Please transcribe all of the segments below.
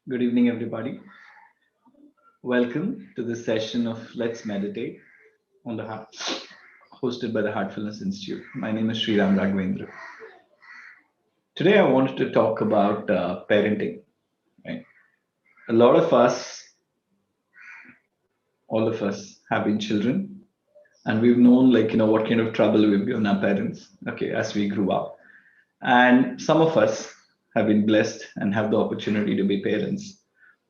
Good evening, everybody. Welcome to this session of Let's Meditate on the Heart, hosted by the Heartfulness Institute. My name is Sriram Raghavendra. Today, I wanted to talk about parenting. Right? A lot of us, all of us, have been children, and we've known, what kind of trouble we've given our parents. Okay, as we grew up, and some of us have been blessed and have the opportunity to be parents.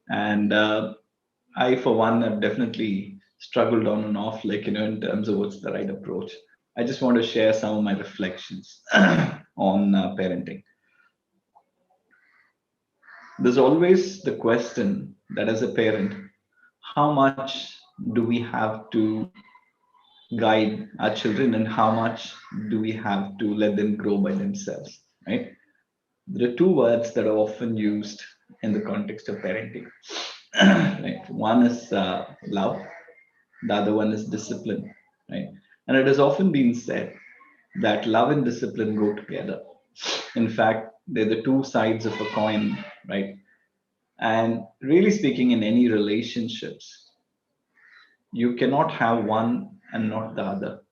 And I, for one, have definitely struggled on and off, in terms of what's the right approach. I just want to share some of my reflections on parenting. There's always the question that as a parent, how much do we have to guide our children and how much do we have to let them grow by themselves, right? There are two words that are often used in the context of parenting. Right? One is love, the other one is discipline, right? And it has often been said that love and discipline go together. In fact, they're the two sides of a coin, right? And really speaking, in any relationships, you cannot have one and not the other.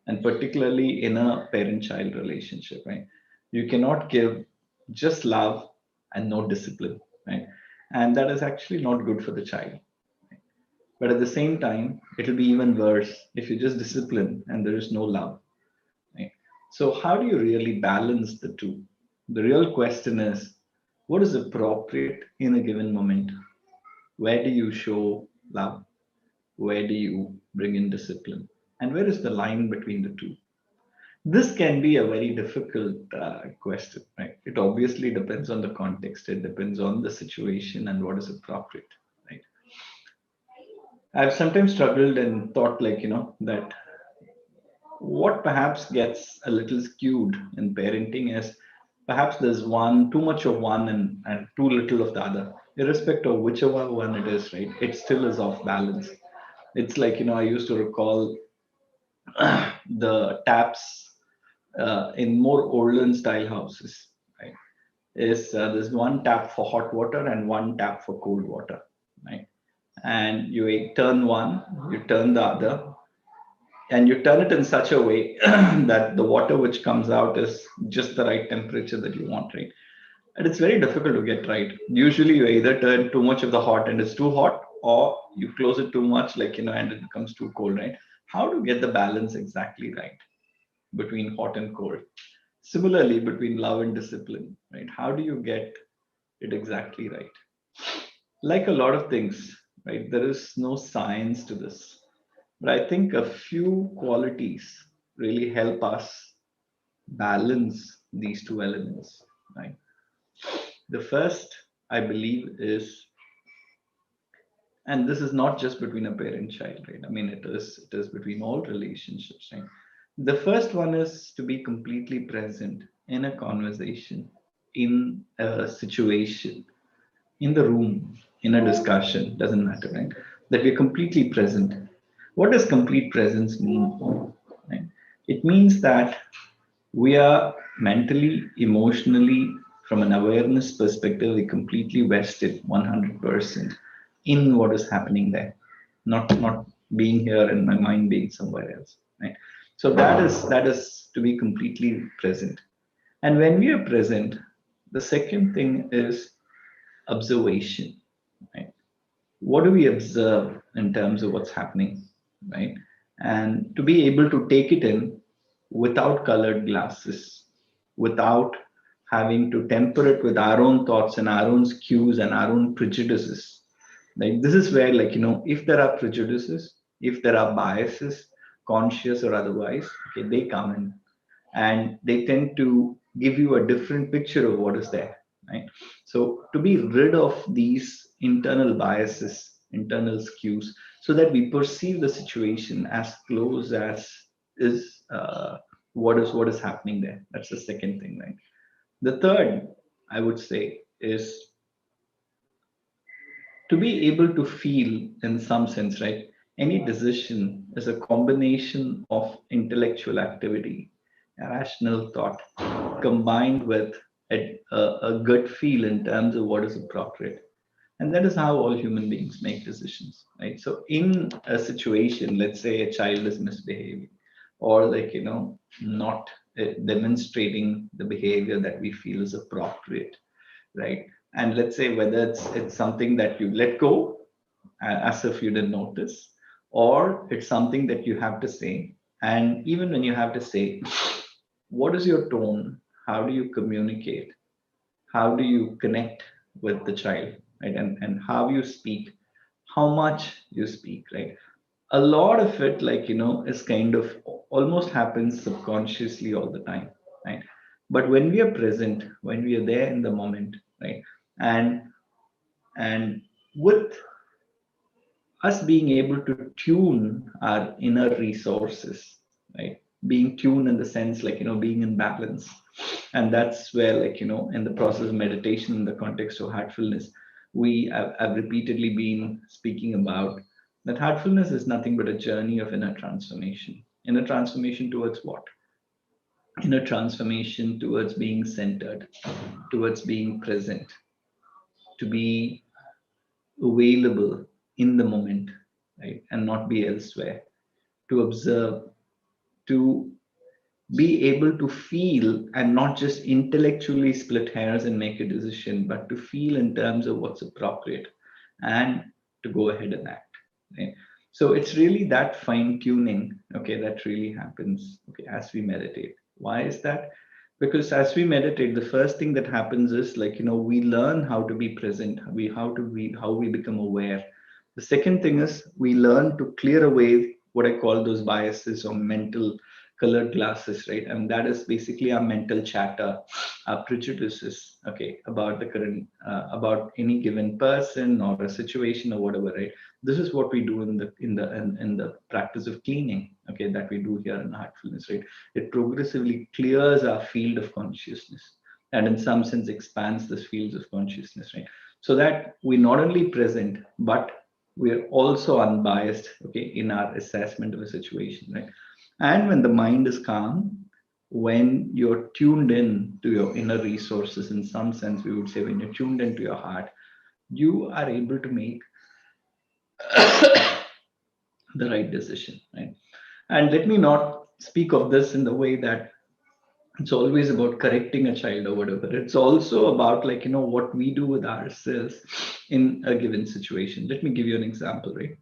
And particularly in a parent child relationship, right? You cannot give just love and no discipline, right? And that is actually not good for the child. But at the same time, it'll be even worse if you just discipline and there is no love. Right? So, how do you really balance the two? The real question is what is appropriate in a given moment? Where do you show love? Where do you bring in discipline? And where is the line between the two? This can be a very difficult question, right? It obviously depends on the context, it depends on the situation and what is appropriate, right? I've sometimes struggled and thought, that what perhaps gets a little skewed in parenting is perhaps there's one too much of one and too little of the other, irrespective of whichever one it is, right? It still is off balance. It's I used to recall the taps in more olden style houses, right? Is there's one tap for hot water and one tap for cold water, right? And you turn one, you turn the other, and you turn it in such a way that the water which comes out is just the right temperature that you want, right? And it's very difficult to get right. Usually you either turn too much of the hot and it's too hot, or you close it too much, and it becomes too cold, right? How to get the balance exactly right between hot and cold? Similarly, between love and discipline, right? How do you get it exactly right? Like a lot of things, right? There is no science to this. But I think a few qualities really help us balance these two elements, right? The first, I believe, is, and this is not just between a parent child, right? I mean, it is between all relationships, right? The first one is to be completely present in a conversation, in a situation, in the room, in a discussion, doesn't matter, right? That we're completely present. What does complete presence mean? Right? It means that we are mentally, emotionally, from an awareness perspective, we completely vested 100% in what is happening there, not being here and my mind being somewhere else, right? So that is to be completely present. And when we are present, the second thing is observation, right? What do we observe in terms of what's happening, right? And to be able to take it in without colored glasses, without having to temper it with our own thoughts and our own cues and our own prejudices. Like this is where, if there are prejudices, if there are biases, conscious or otherwise, okay, they come in and they tend to give you a different picture of what is there, right? So to be rid of these internal biases, internal skews, so that we perceive the situation as close as is what is happening there. That's the second thing, right? The third, I would say, is to be able to feel in some sense, right? Any decision is a combination of intellectual activity, rational thought, combined with a gut feel in terms of what is appropriate. And that is how all human beings make decisions, right? So in a situation, let's say a child is misbehaving, or like, not demonstrating the behavior that we feel is appropriate, right? And let's say whether it's something that you let go as if you didn't notice, or it's something that you have to say. And even when you have to say, what is your tone? How do you communicate? How do you connect with the child, right? And how you speak, how much you speak, right? A lot of it, like, is kind of almost happens subconsciously all the time, right? But when we are present, when we are there in the moment, right? And and with us being able to tune our inner resources, right? Being tuned in the sense, like, being in balance. And that's where, like, in the process of meditation, in the context of heartfulness, we have repeatedly been speaking about that heartfulness is nothing but a journey of inner transformation. Inner transformation towards what? Inner transformation towards being centered, towards being present, to be available in the moment, right? And not be elsewhere, to observe, to be able to feel and not just intellectually split hairs and make a decision, but to feel in terms of what's appropriate and to go ahead and act. Right? So it's really that fine tuning, okay, that really happens, okay, as we meditate. Why is that? Because as we meditate, the first thing that happens is, like, we learn how to be present, how we become aware. The second thing is we learn to clear away what I call those biases or mental colored glasses, right? And that is basically our mental chatter, our prejudices, okay, about the current, about any given person or a situation or whatever, right? This is what we do in the practice of cleaning, okay, that we do here in heartfulness, right? It progressively clears our field of consciousness, and in some sense expands this fields of consciousness, right? So that we not only present, but we're also unbiased, okay, in our assessment of a situation, right? And when the mind is calm, when you're tuned in to your inner resources, in some sense, we would say, when you're tuned into your heart, you are able to make the right decision, right? And let me not speak of this in the way that it's always about correcting a child or whatever. It's also about, like, what we do with ourselves in a given situation. Let me give you an example, right?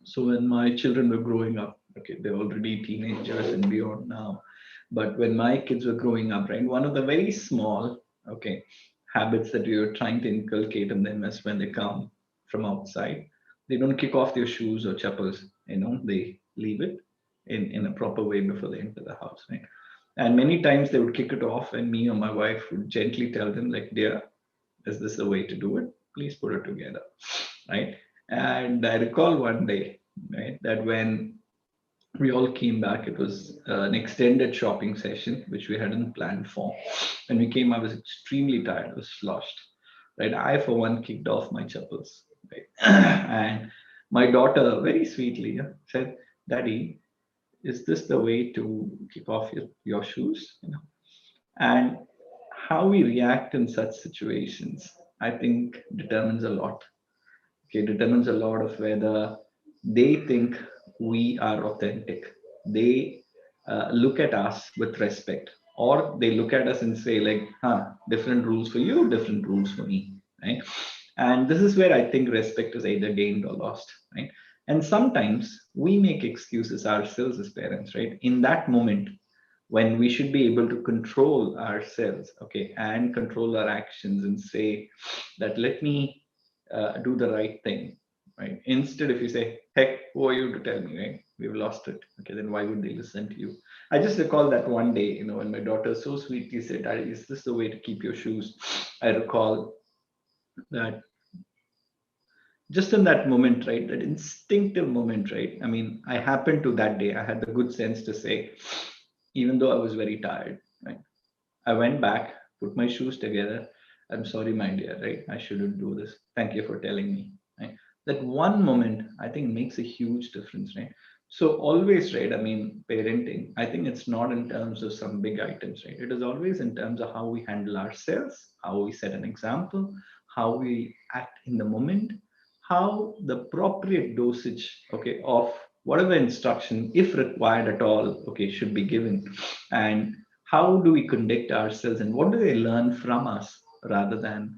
So when my children were growing up, okay, they're already teenagers and beyond now. But when my kids were growing up, right, one of the very small, okay, habits that we were trying to inculcate in them is when they come from outside, they don't kick off their shoes or chappals, they leave it in a proper way before they enter the house, right? And many times they would kick it off, and me or my wife would gently tell them, like, dear, is this the way to do it? Please put it together, right? And I recall one day, right, that when we all came back, it was an extended shopping session, which we hadn't planned for. When we came, I was extremely tired, I was sloshed, right? I, for one, kicked off my chappals, right? And my daughter, very sweetly, said, Daddy, is this the way to kick off your shoes? And how we react in such situations, I think, determines a lot. Okay, determines a lot of whether they think we are authentic. They look at us with respect, or they look at us and say, like, huh, different rules for you, different rules for me, right? And this is where I think respect is either gained or lost, right? And sometimes we make excuses ourselves as parents, right? In that moment, when we should be able to control ourselves, okay, and control our actions and say that, let me do the right thing, right? Instead, if you say, heck, who are you to tell me, right? We've lost it. Okay, then why would they listen to you? I just recall that one day, when my daughter so sweetly said, Daddy, is this the way to keep your shoes? I recall that just in that moment, right? That instinctive moment, right? I mean, I happened to that day, I had the good sense to say, even though I was very tired, right? I went back, put my shoes together. I'm sorry, my dear, right? I shouldn't do this. Thank you for telling me, right? That one moment, I think, makes a huge difference, right? So always, right? I mean, parenting, I think it's not in terms of some big items, right? It is always in terms of how we handle ourselves, how we set an example, how we act in the moment, how the appropriate dosage, okay, of whatever instruction, if required at all, okay, should be given. And how do we conduct ourselves and what do they learn from us rather than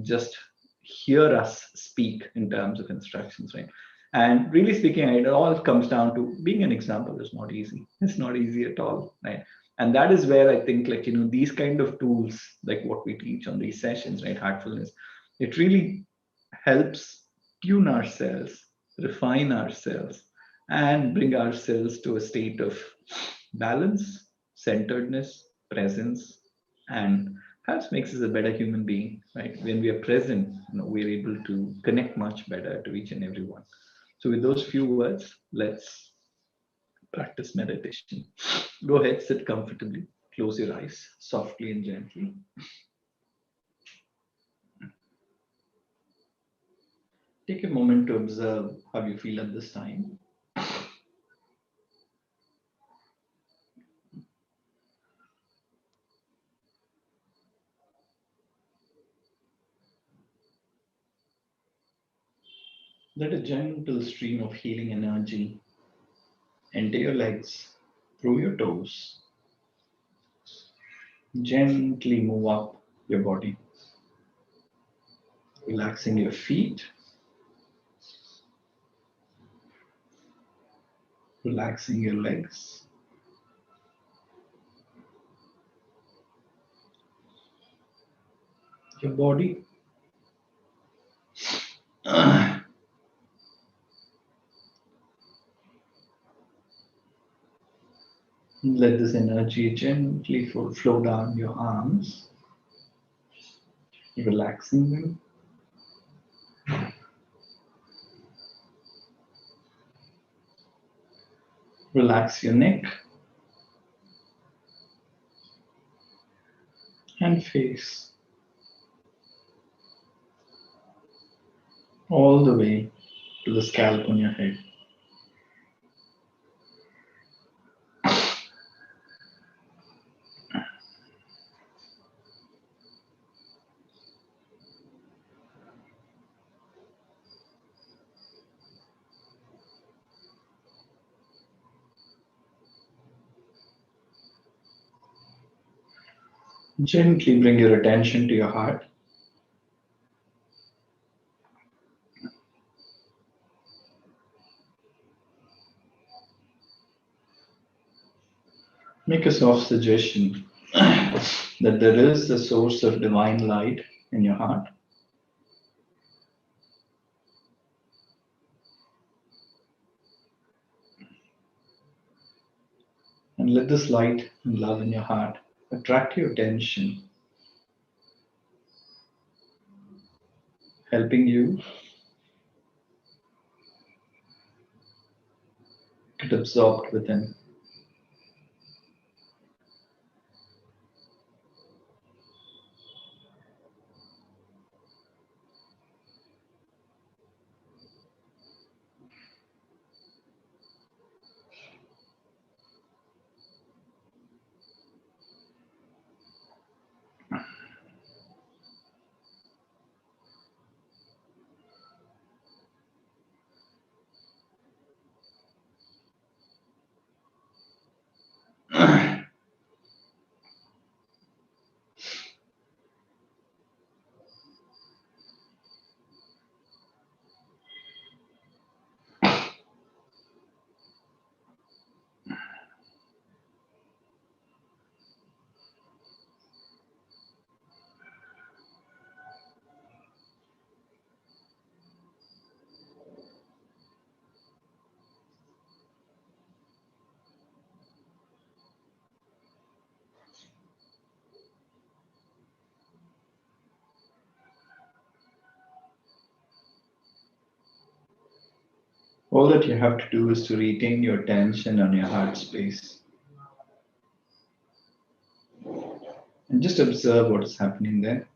just hear us speak in terms of instructions, right? And really speaking, it all comes down to being an example is not easy. It's not easy at all, right? And that is where I think, like, these kind of tools, like what we teach on these sessions, right? Heartfulness, it really helps tune ourselves, refine ourselves, and bring ourselves to a state of balance, centeredness, presence, and perhaps makes us a better human being, right? When we are present, we're able to connect much better to each and every one. So, with those few words, let's practice meditation. Go ahead, sit comfortably, close your eyes softly and gently. Take a moment to observe how you feel at this time. Let a gentle stream of healing energy enter your legs, through your toes, gently move up your body, relaxing your feet, relaxing your legs, your body. Let this energy gently flow down your arms, relaxing them. Relax your neck and face all the way to the scalp on your head. Gently bring your attention to your heart. Make a soft suggestion that there is a source of divine light in your heart. And let this light and love in your heart attract your attention, helping you get absorbed within. All that you have to do is to retain your attention on your heart space and just observe what is happening there.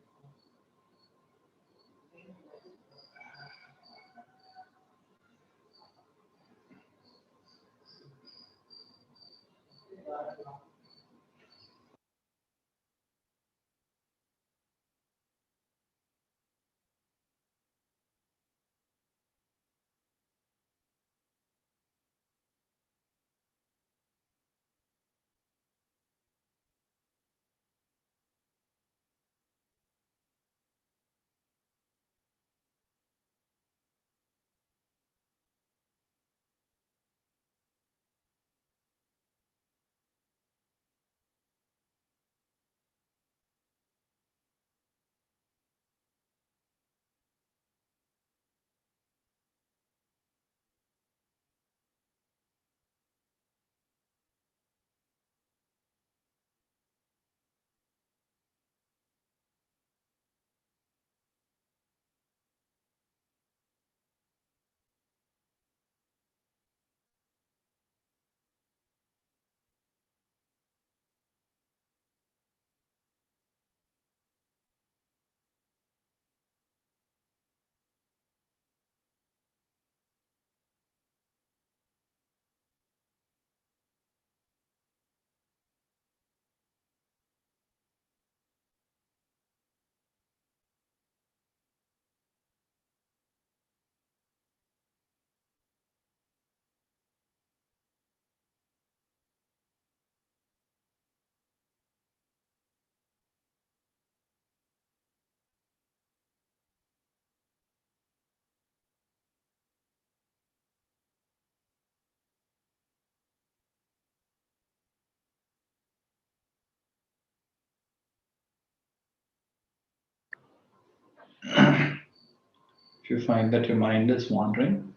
If you find that your mind is wandering,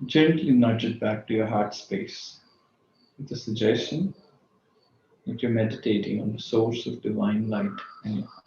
gently nudge it back to your heart space with the suggestion that you're meditating on the source of divine light in your heart.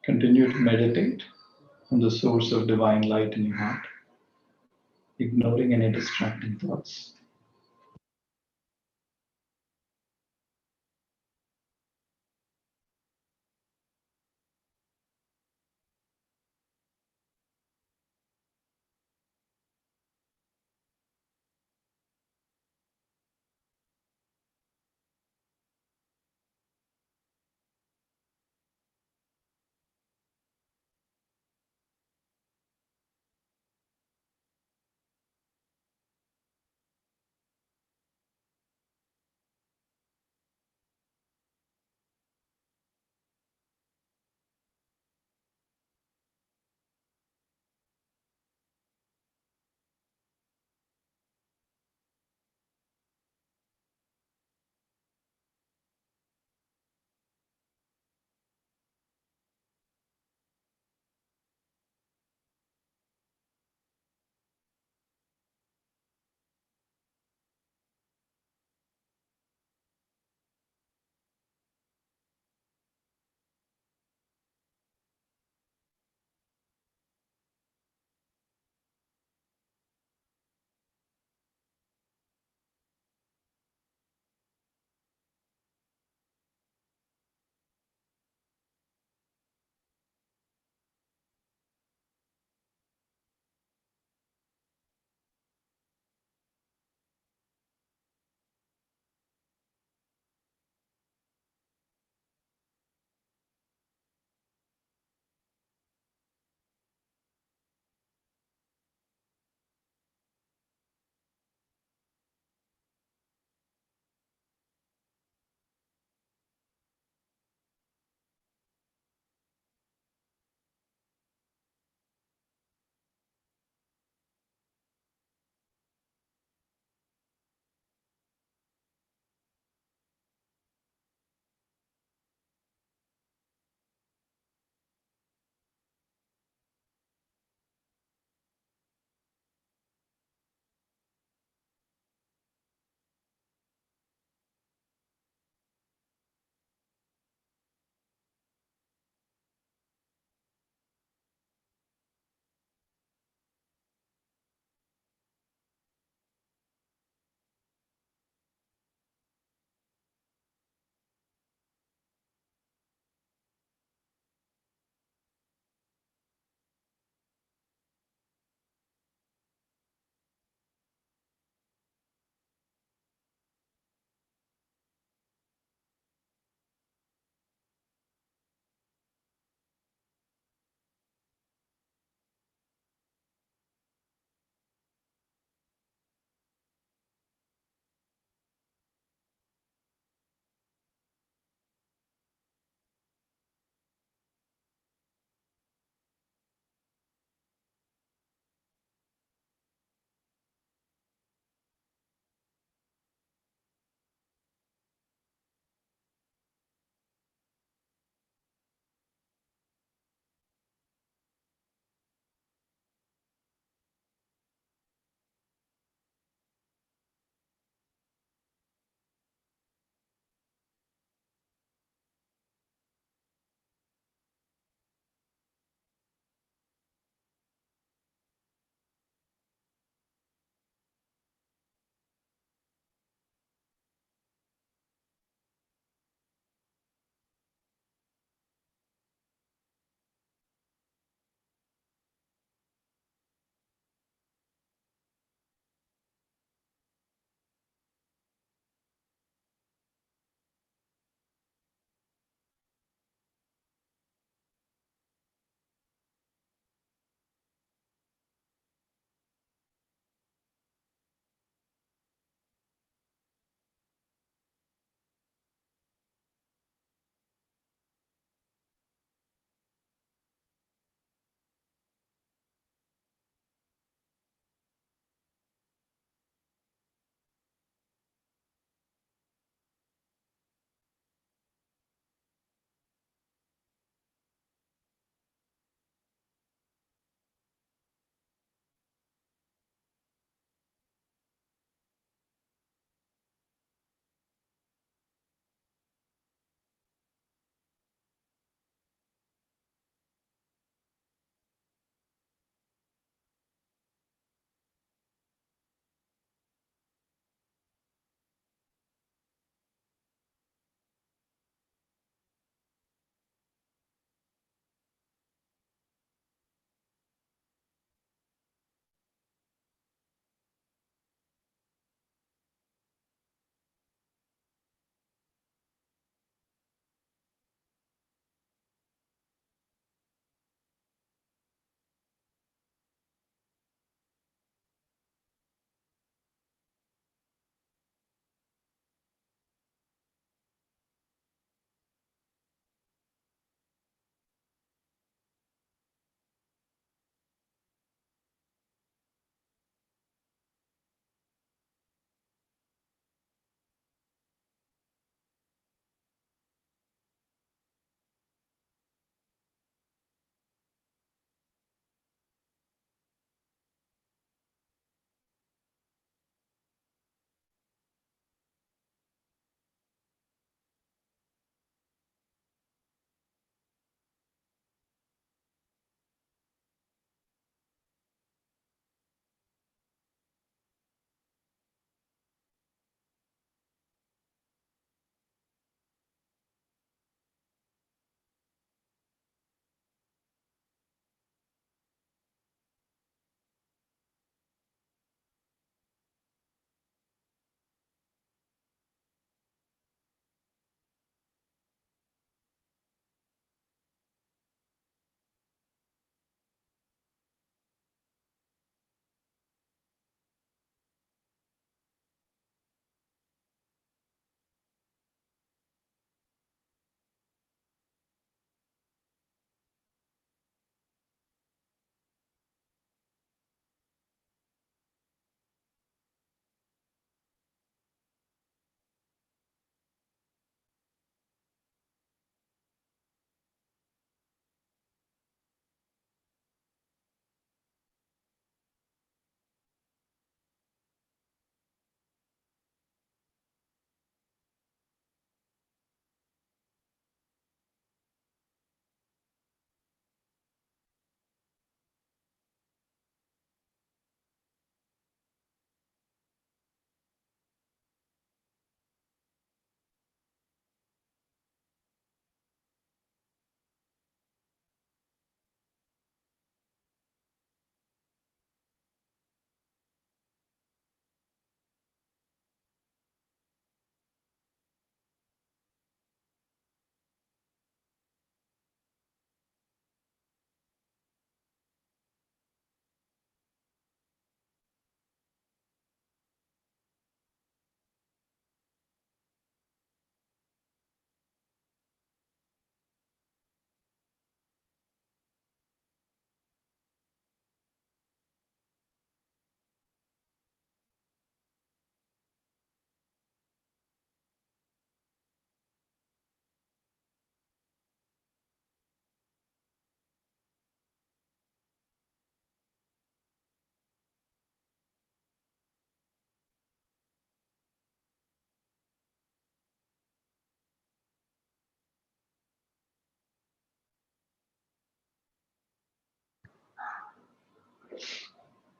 Continue to meditate on the source of divine light in your heart, ignoring any distracting thoughts.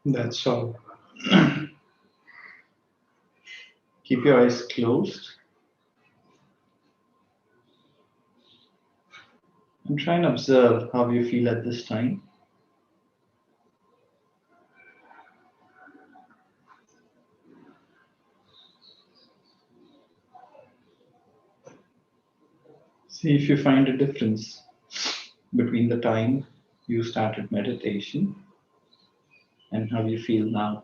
That's all. Keep your eyes closed and try and observe how you feel at this time. See if you find a difference between the time you started meditation and how you feel now.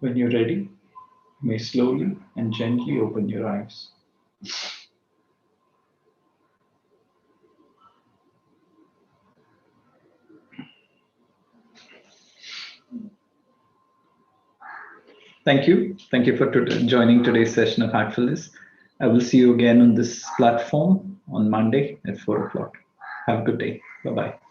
When you're ready, you may slowly and gently open your eyes. Thank you. Thank you for joining today's session of Heartfulness. I will see you again on this platform on Monday at 4 o'clock. Have a good day. Bye-bye.